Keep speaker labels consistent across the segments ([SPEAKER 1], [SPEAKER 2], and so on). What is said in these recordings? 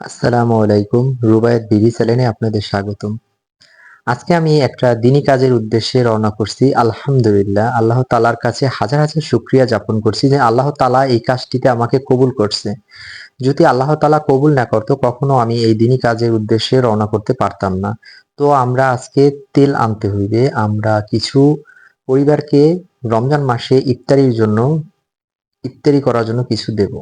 [SPEAKER 1] আসসালামু আলাইকুম। রুবায়েত বিডি চ্যানেলে আপনাদের স্বাগতম। আজকে আমি একটা দিনী কাজের উদ্দেশ্যে রওনা করছি। আলহামদুলিল্লাহ, আল্লাহ তাআলার কাছে হাজার হাজার শুকরিয়া জ্ঞাপন করছি যে আল্লাহ তাআলা এই কাজটিতে আমাকে কবুল করছে। যদি আল্লাহ তাআলা কবুল না করতো কখনো আমি এই দিনী কাজের উদ্দেশ্যে রওনা করতে পারতাম না। তো আমরা আজকে তেল আনতে হইবে। আমরা কিছু পরিবারকে রমজান মাসে ইফতারি করার জন্য কিছু দেব।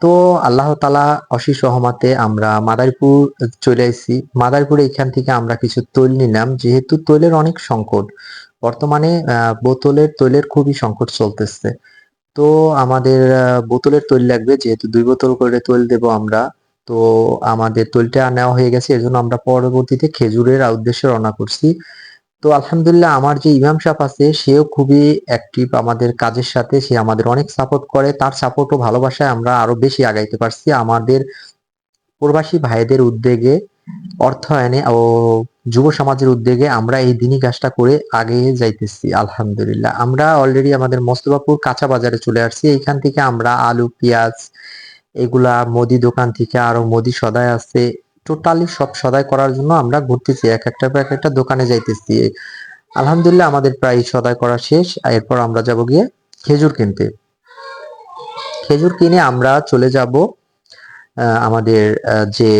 [SPEAKER 1] তো আল্লাহ তাআলা অশেষ রহমতে আমরা মাদারীপুর চলে আইছি। মাদারীপুরে এখান থেকে আমরা কিছু তৈল নিলাম, যেহেতু তৈলের অনেক সংকট। বর্তমানে বোতলের তৈলের খুবই সংকট চলতেছে। তো আমাদের বোতলের তৈল লাগবে, যেহেতু ২ বোতল করে তৈল দেব আমরা। তো আমাদের তৈলটা নেওয়া হয়ে গেছে, এজন্য আমরা পরবর্তীতে খেজুরের উদ্দেশ্যে রওনা করছি। তো আলহামদুলিল্লাহ, আমার যে ইমাম সাহেব আছে সেও খুবই অ্যাক্টিভ আমাদের কাজের সাথে। সে আমাদের অনেক সাপোর্ট করে। তার সাপোর্ট ও ভালোবাসায় আমরা আরো বেশি আগাইতে পারছি। আমাদের প্রবাসী ভাইদের উদ্যোগে, অর্থায়নে ও যুব সমাজের উদ্যোগে আমরা এই দিনী কাজটা করে আগিয়ে যাইতেছি। আলহামদুলিল্লাহ, আমরা অলরেডি আমাদের মোস্তফাপুর কাঁচা বাজারে চলে আসছি। এইখান থেকে আমরা আলু, পেঁয়াজ এগুলা মুদি দোকান থেকে, আরো মুদি সদাই আছে, টোটালি সব সদাই করার জন্য আমরা ঘুরতেছি, এক একটা পর এক একটা দোকানে যাইতেছি। আলহামদুলিল্লাহ, আমাদের প্রায় সদাই করা শেষ। এরপর আমরা যাব গিয়ে খেজুর কিনতে। খেজুর কিনে আমরা চলে যাব আমাদের যে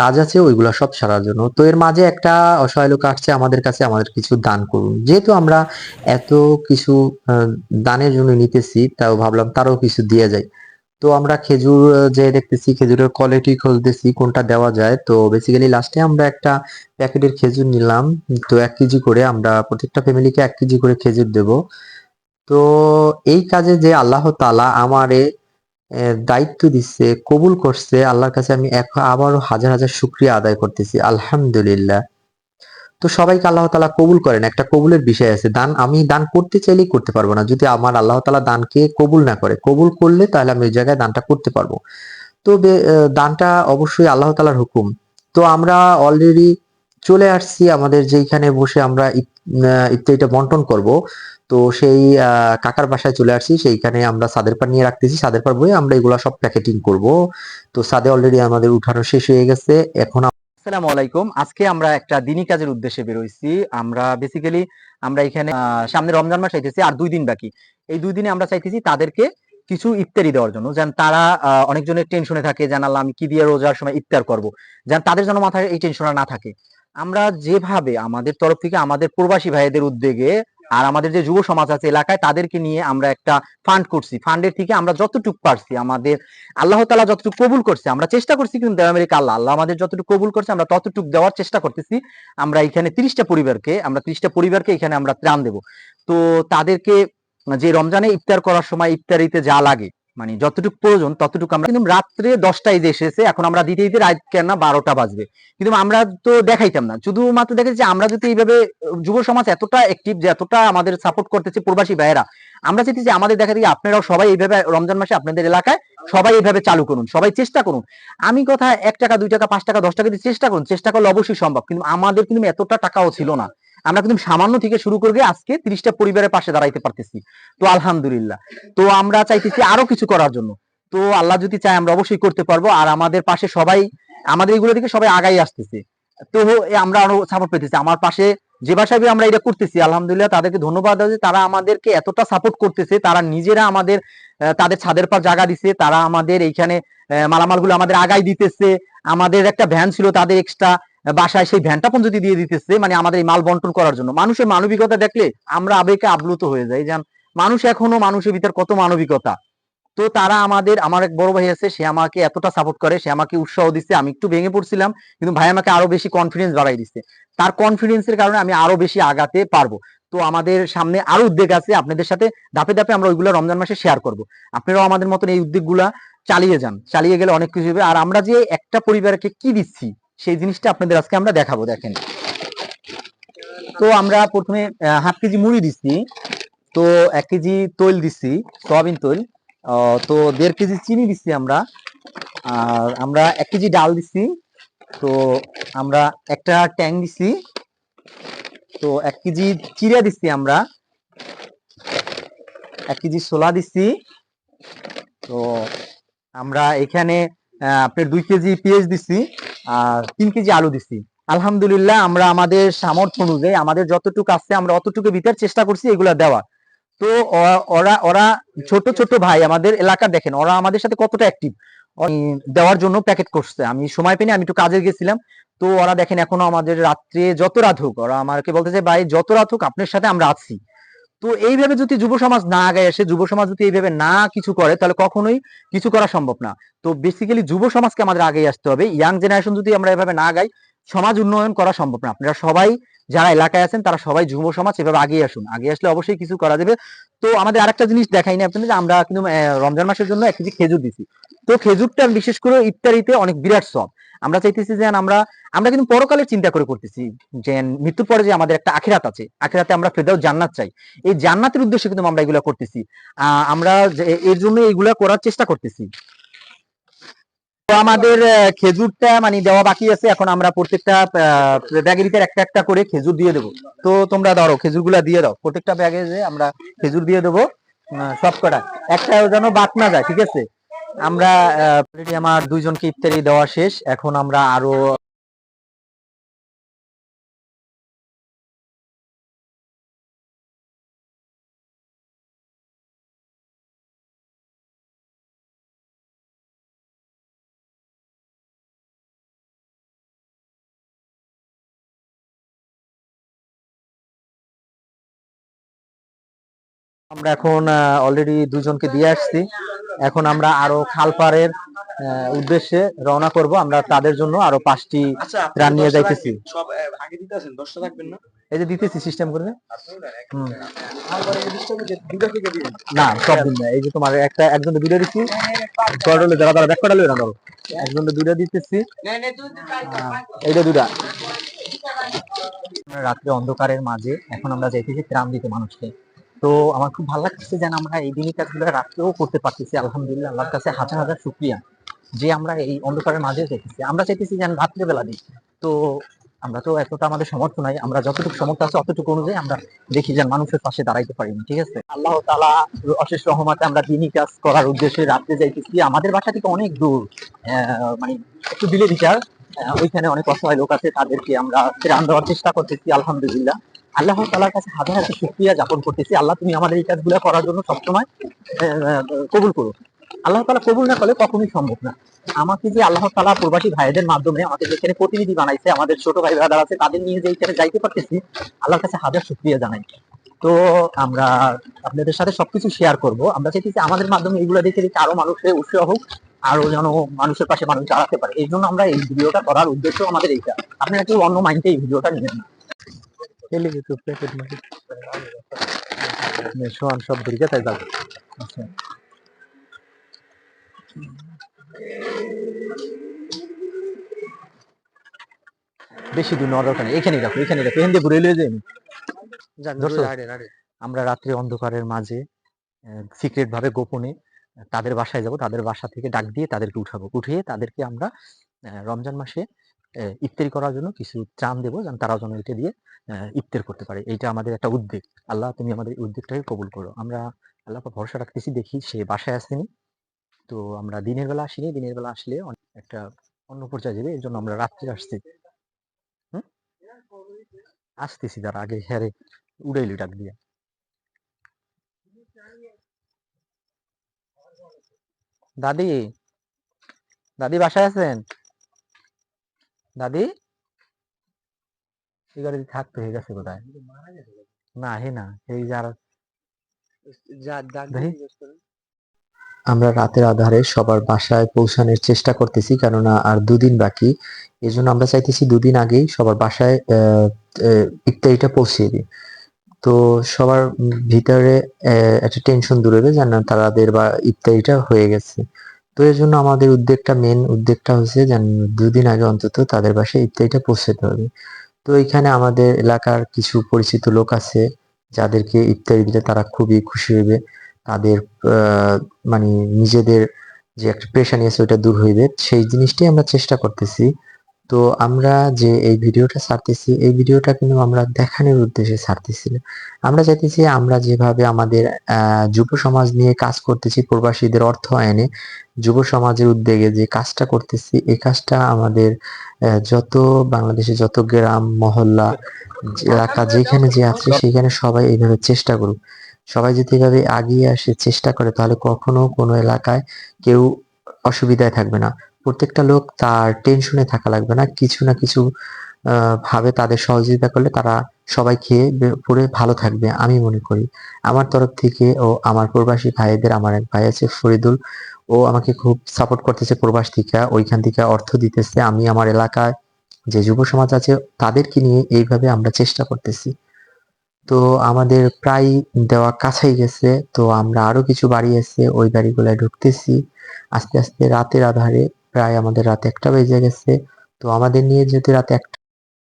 [SPEAKER 1] কাজ আছে ওইগুলা সব সারার জন্য। তো এর মাঝে একটা অসহায় লোক আসছে আমাদের কাছে, আমাদের কিছু দান করুন। যেহেতু আমরা এত কিছু দানের জন্য নিতেছি, তাও ভাবলাম তারও কিছু দিয়ে যায়। তো আমরা খেজুর যে দেখতেছি, খেজুরের কোয়ালিটি খুঁজতেছি কোনটা দেওয়া যায়। তো বেসিক্যালি লাস্টে আমরা একটা প্যাকেটের খেজুর নিলাম। তো ১ কেজি করে আমরা প্রত্যেকটা ফ্যামিলিকে ১ কেজি করে খেজুর দেব। তো এই কাজে যে আল্লাহ তাআলা আমারে দায়িত্ব দিচ্ছে, কবুল করছে, আল্লাহর কাছে আমি আবারও হাজার হাজার শুকরিয়া আদায় করতেছি। আলহামদুলিল্লাহ। তো সবাইকে আল্লাহ তাআলা কবুল করেন। একটা কবুলের বিষয় আছে। আমি দান করতে চাইলেই করতে পারবো না, যদি আমার আল্লাহ তাআলা দানকে কবুল না করে। কবুল করলে তাহলে আমি ওই জায়গায় দানটা করতে পারবো। তো দানটা অবশ্যই আল্লাহ তাআলার হুকুম। তো আমরা অলরেডি চলে আসছি আমাদের যেইখানে বসে আমরা ইফতারিটা বন্টন করব। তো সেই কাকার বাসায় চলে আসছি। সেইখানে আমরা ছাদের পার নিয়ে রাখতেছি। ছাদের পার বয়ে আমরা এগুলা সব প্যাকেটিং করব। তো ছাদে অলরেডি আমাদের উঠানো শেষ হয়ে গেছে। এখন
[SPEAKER 2] আসসালামু আলাইকুম। আজকে আমরা একটা দিনী কাজের উদ্দেশ্যে বেরোইছি। আমরা বেসিক্যালি আমরা এখানে সামনে রমজান মাস আইতেছে আর ২ দিন বাকি। এই ২ দিনে আমরা চাইতেছি তাদেরকে কিছু ইফতারি দেওয়ার জন্য। যেন তারা অনেকজনের টেনশনে থাকে, যেন আল্লাহ আমি কি দিয়ে রোজার সময় ইফতার করব। যেন তাদের যেন মাথায় এই টেনশনটা না থাকে। আমরা যেভাবে আমাদের তরফ থেকে আমাদের প্রবাসী ভাইদের উদ্যোগে আর আমাদের যে যুব সমাজ আছে এলাকায় তাদেরকে নিয়ে আমরা একটা ফান্ড করছি। ফান্ডের থেকে আমরা যতটুকু পারছি, আমাদের আল্লাহ তাআলা যতটুকু কবুল করছে আমরা চেষ্টা করছি, কিন্তু আমেরিকা আল্লাহ আমাদের যতটুকু কবুল করছে আমরা ততটুকু দেওয়ার চেষ্টা করতেছি। আমরা এখানে ৩০টা পরিবারকে এখানে আমরা ত্রাণ দেব। তো তাদেরকে যে রমজানে ইফতার করার সময় ইফতারিতে যা লাগে, মানে যতটুকু প্রয়োজন ততটুকু আমরা, কিন্তু রাত্রে ১০টায় যে এসেছে, এখন আমরা দিতে দিতে রাত কেন না ১২টা বাজবে। কিন্তু আমরা তো দেখাইতাম না, শুধুমাত্র দেখেছি যে আমরা যদি এইভাবে যুব সমাজ এতটা অ্যাক্টিভ, যে এতটা আমাদের সাপোর্ট করতেছে প্রবাসী ভাইয়েরা, আমরা চাইছি যে আমাদের দেখা দিকে আপনারাও সবাই এইভাবে রমজান মাসে আপনাদের এলাকায় সবাই এইভাবে চালু করুন, সবাই চেষ্টা করুন। আমি কথা ১ টাকা ২ টাকা ৫ টাকা ১০ টাকা দিয়ে চেষ্টা করুন, চেষ্টা করলে অবশ্যই সম্ভব। কিন্তু আমাদের কিন্তু এতটা টাকাও ছিল না। আমরা কিন্তু সামান্য থেকে শুরু করে আজকে ৩০টা পরিবারের পাশে দাঁড়াইতে পারতেছি। তো আলহামদুলিল্লাহ। তো আমরা চাইতেছি আরো কিছু করার জন্য। তো আল্লাহ যদি চায় আমরা অবশ্যই করতে পারবো। আর আমাদের পাশে সবাই, আমাদের এগুলো থেকে সবাই আগাই আসতেছে। তো আমরা আরো সাপোর্ট পেতেছি। আমার পাশে যে ভাষায় আমরা এটা করতেছি, আলহামদুলিল্লাহ তাদেরকে ধন্যবাদ যে তারা আমাদেরকে এতটা সাপোর্ট করতেছে। তারা নিজেরা আমাদের তাদের ছাদের পর জায়গা দিছে, তারা আমাদের এইখানে মালামালগুলো আমাদের আগাই দিতেছে। আমাদের একটা ভ্যান ছিল তাদের এক্সট্রা বাসায়, সেই ভ্যানটা পর্যন্ত যদি দিয়ে দিতেছে, মানে আমাদের এই মাল বন্টন করার জন্য। মানুষের মানবিকতা দেখলে আমরা আবেগে আপ্লুত হয়ে যাই। যেন মানুষ, এখনো মানুষের ভিতর কত মানবিকতা। তো তারা আমাদের, আমার এক বড় ভাই আছে, সে আমাকে এতটা সাপোর্ট করে, সে আমাকে উৎসাহ দিচ্ছে। আমি একটু ভেঙে পড়ছিলাম, কিন্তু ভাই আমাকে আরো বেশি কনফিডেন্স বাড়াই দিচ্ছে। তার কনফিডেন্সের কারণে আমি আরো বেশি আগাতে পারবো। তো আমাদের সামনে আরো উদ্যোগ আছে, আপনাদের সাথে ধাপে ধাপে আমরা ওইগুলো রমজান মাসে শেয়ার করব। আপনারাও আমাদের মতন এই উদ্যোগগুলা চালিয়ে যান, চালিয়ে গেলে অনেক কিছু হবে। আর আমরা যে একটা পরিবারকে কি দিচ্ছি সেই জিনিসটা আপনাদের আজকে আমরা দেখাবো। দেখেন, তো আমরা প্রথমে 1/2 কেজি মুড়ি দিচ্ছি, তো 1 কেজি তৈল দিচ্ছি, সয়াবিন তৈল। তো 1.5 কেজি চিনি দিচ্ছি আমরা। আর আমরা 1 কেজি ডাল দিচ্ছি। তো আমরা একটা ট্যাং দিচ্ছি। তো 1 কেজি চিড়া দিচ্ছি আমরা। 1 কেজি ছোলা দিচ্ছি। তো আমরা এখানে আপনার 2 কেজি পেঁয়াজ দিছি আর 3 কেজি আলু দিছি। আলহামদুলিল্লাহ আমরা আমাদের সামর্থ্য অনুযায়ী আমাদের যতটুকু আছে আমরা অতটুকু ভিতর চেষ্টা করছি এগুলা দেওয়া। তো ওরা ওরা ছোট ছোট ভাই আমাদের এলাকার দেখেন ওরা আমাদের সাথে কতটা অ্যাক্টিভ দেওয়ার জন্য প্যাকেট করছে। আমি সময় পেনি, আমি একটু কাজে গেছিলাম। তো ওরা দেখেন এখনো আমাদের রাত্রে যত রাত হোক ওরা আমাকে বলতেছে ভাই যত রাত হোক আপনার সাথে আমরা আছি। তো এইভাবে যদি যুব সমাজ না আগায় আসে, যুব সমাজ যদি এইভাবে না কিছু করে তাহলে কখনোই কিছু করা সম্ভব না। তো বেসিক্যালি যুব সমাজকে আমাদের আগে আসতে হবে। ইয়াং জেনারেশন যদি আমরা এভাবে না আগাই সমাজ উন্নয়ন করা সম্ভব না। আপনারা সবাই যারা এলাকায় আছেন তারা সবাই যুব সমাজ এভাবে আগে আসুন, আগে আসলে অবশ্যই কিছু করা যাবে। তো আমাদের আরেকটা জিনিস দেখাই না আপনাদের যে আমরা কিন্তু রমজান মাসের জন্য 1 কেজি খেজুর দিছি। তো খেজুরটা বিশেষ করে ইফতারিতে অনেক বিরাট সব। আমরা চাইতেছি যে আমরা আমরা কিন্তু পরকালের চিন্তা করে করতেছি যে মৃত্যুর পরে যে আমাদের একটা আখিরাত আছে, আখিরাতে আমরা ফেরদাউস জান্নাত চাই। এই জান্নাতের উদ্দেশ্যে কিন্তু আমরা এগুলা করতেছি। আমরা এর জন্য এগুলা করার চেষ্টা করতেছি। তো আমাদের খেজুরটা মানে দেওয়া বাকি আছে। এখন আমরা প্রত্যেকটা ব্যাগের ভিতরে একটা একটা করে খেজুর দিয়ে দেবো। তো তোমরা ধরো খেজুরগুলা দিয়ে দাও, প্রত্যেকটা ব্যাগে যে আমরা খেজুর দিয়ে দেবো সব কটা, একটা যেন বাদ না যায়, ঠিক আছে? আমরা already আমার 2 জনকে ইফতারি দেওয়া শেষ। এখন আমরা আরো আমরা এখন অলরেডি 2 জনকে দিয়ে আসছি। এখন আমরা আরো খালপাড়ের উদ্দেশ্যে রওনা করব। আমরা তাদের জন্য আরো 5টি ত্রাণ নিয়ে যাইতেছি।
[SPEAKER 3] সব আগে দিতে আছেন 10টা রাখবেন না?
[SPEAKER 2] এই যে দিতেছি সিস্টেম করে। হুম।
[SPEAKER 3] দিবেন
[SPEAKER 2] না সব দিন না, এই যে তোমার একটা একজন দুইটা দিচ্ছি, কয়ডলে যারা তারা ব্যাক কয়ডলে না ধরো, একজন দুইটা দিতেছি, এইটা দুইটা। রাত্রে অন্ধকারের মাঝে এখন আমরা যাইতেছি ত্রাণ দিতে মানুষকে। তো আমার খুব ভালো লাগতেছে যেন আমরা এই দিনই কাজগুলো রাত্রেও করতে পারতেছি। আলহামদুলিল্লাহ, আল্লাহর কাছে হাজার হাজার শুকরিয়া যে আমরা এই অন্ধকারের মাঝে যাইতেছি। আমরা চাইতেছি যেন রাত্রে বেলা দিই। তো আমরা তো এতটা আমাদের সমর্থ নাই, আমরা যতটুকু সমর্থ আছে অতটুকু অনুযায়ী আমরা দেখি যেন মানুষের পাশে দাঁড়াইতে পারি না, ঠিক আছে? আল্লাহ তাআলা অশেষ রহমতে আমরা দিনই কাজ করার উদ্দেশ্যে রাত্রে যাইতেছি। আমাদের বাসা থেকে অনেক দূর, মানে একটু দিলে বিচার, ওইখানে অনেক অসহায় লোক আছে, তাদেরকে আমরা ত্রাণ দেওয়ার চেষ্টা করতেছি। আলহামদুলিল্লাহ, আল্লাহ তাআলার কাছে হাজার হাজার শুকরিয়া জ্ঞাপন করতেছি। আল্লাহ তুমি আমাদের এই কাজগুলো করার জন্য সবসময় কবুল করো। আল্লাহ তাআলা কবুল না করলে কখনোই সম্ভব না। আমাকে যে আল্লাহ তাআলা প্রবাসী ভাইদের মাধ্যমে আমাদের যেখানে প্রতিনিধি বানাইছে, আমাদের ছোট ভাই ব্রাদার আছে, তাদের নিয়ে যে এখানে যাইতে পারতেছি, আল্লাহর কাছে হাজার শুকরিয়া জানাই। তো আমরা আপনাদের সাথে সবকিছু শেয়ার করব। আমরা চাইতেছি আমাদের মাধ্যমে এগুলো দেখে দেখে আরো মানুষের উৎসাহ হোক, আরো যেন মানুষের পাশে মানুষ দাঁড়াতে পারে। এই জন্য আমরা এই ভিডিওটা করার উদ্দেশ্য আমাদের এইটা। আপনারা কেউ অন্য মাইন্ডে এই ভিডিওটা নেবেন না। সোয়ান সব দিকে তাই যাবে। আচ্ছা, বেশি দূর নেওয়ার দরকার নেই, এখানেই রাখো, এখানেই রাখো, এখান দিয়ে ঘুরে এলিয়ে যাই। আমরা রাত্রে অন্ধকারের মাঝে সিক্রেট ভাবে গোপনে তাদের বাসায় যাব, তাদের বাসা থেকে ডাক দিয়ে তাদেরকে উঠাবো, উঠিয়ে তাদেরকে আমরা রমজান মাসে ইফতারি করার জন্য কিছু ত্রাণ দেবো, যেন তারা যেন এটা দিয়ে ইফতার করতে পারে। এইটা আমাদের একটা উদ্যোগ। আল্লাহ তুমি আমাদের এই উদ্যোগটাকে কবুল করো। আমরা আল্লাহ পাক ভরসা রাখতেছি, দেখি সে বাসায় আসেনি। তো আমরা দিনের বেলা আসিনি, দিনের বেলা আসলে একটা অন্য পর্যায়ে যাবে, এই জন্য আমরা রাত্রে আসছি। হুম, আসতেছি, যারা আগে হ্যারে উড়াইলি ডাক দিয়ে। দাদি, দাদি বাসায় আছেন? দাদি এই গাড়িতে থাকতে হয়ে গেছে কোথায়? না হে না, এই যার দেখি।
[SPEAKER 1] আমরা রাতের আঁধারে সবার বাসায় পৌঁছানোর চেষ্টা করতেছি, কেননা আর 2 দিন বাকি। এজন্য আমরা চাইতেছি 2 দিন আগেই সবার বাসায় ইফতারিটা পৌঁছিয়ে দিই। তো সবার ভিতরে একটা টেনশন দূর হবে, যেন তাদের বা ইফতারিটা হয়ে গেছে। তো এর জন্য আমাদের মেন উদ্যোগটা হচ্ছে যেন 2 দিন আগে অন্তত তাদের বাসায় ইফতারিটা পৌঁছাতে হবে। তো এখানে আমাদের এলাকার কিছু পরিচিত লোক আছে, যাদেরকে ইফতারি দিলে তারা খুবই খুশি হইবে। তাদের মানে নিজেদের যে একটা পেরেশানি আছে ওইটা দূর হইবে, সেই জিনিসটাই আমরা চেষ্টা করতেছি। তো আমরা যে এই ভিডিওটা ছাড়তেছি, এই ভিডিওটা কিন্তু আমরা দেখানোর উদ্দেশ্যে ছাড়তেছি না। আমরা চাইতেছি আমরা যেভাবে আমাদের যুব সমাজ নিয়ে কাজ করতেছি, প্রবাসীদের অর্থায়নে যুব সমাজের উদ্যোগে যে কাজটা করতেছি, এই কাজটা আমাদের যত বাংলাদেশে যত গ্রাম মহল্লা এলাকা যেখানে যে আছে সেখানে সবাই এইভাবে চেষ্টা করুক। সবাই যদি এভাবে এগিয়ে আসে চেষ্টা করে, তাহলে কখনো কোনো এলাকায় কেউ অসুবিধায় থাকবে না। প্রত্যেকটা লোক তার টেনশনে থাকা লাগবে না, কিছু না কিছু ভাবে তাদের সহযোগিতা করলে তারা সবাই খেয়ে পরে ভালো থাকবে আমি মনে করি। আমার তরফ থেকে ও আমার প্রবাসী ভাইদের, আমার এক ভাই আছে ফরিদুল, ও আমাকে খুব সাপোর্ট করতেছে প্রবাস থেকে, ওইখান থেকে অর্থ দিতেছে। আমি আমার এলাকায় যে যুব সমাজ আছে তাদেরকে নিয়ে এইভাবে আমরা চেষ্টা করতেছি। তো আমাদের প্রায় দেওয়া কাছাই গেছে, তো আমরা আরো কিছু বাড়ি আছে ওই বাড়িগুলায় ঢুকতেছি আস্তে আস্তে। রাতের আধারে প্রায় আমাদের রাত 1টা বেজে গেছে। তো আমাদের নিয়ে যেতে রাত 1টা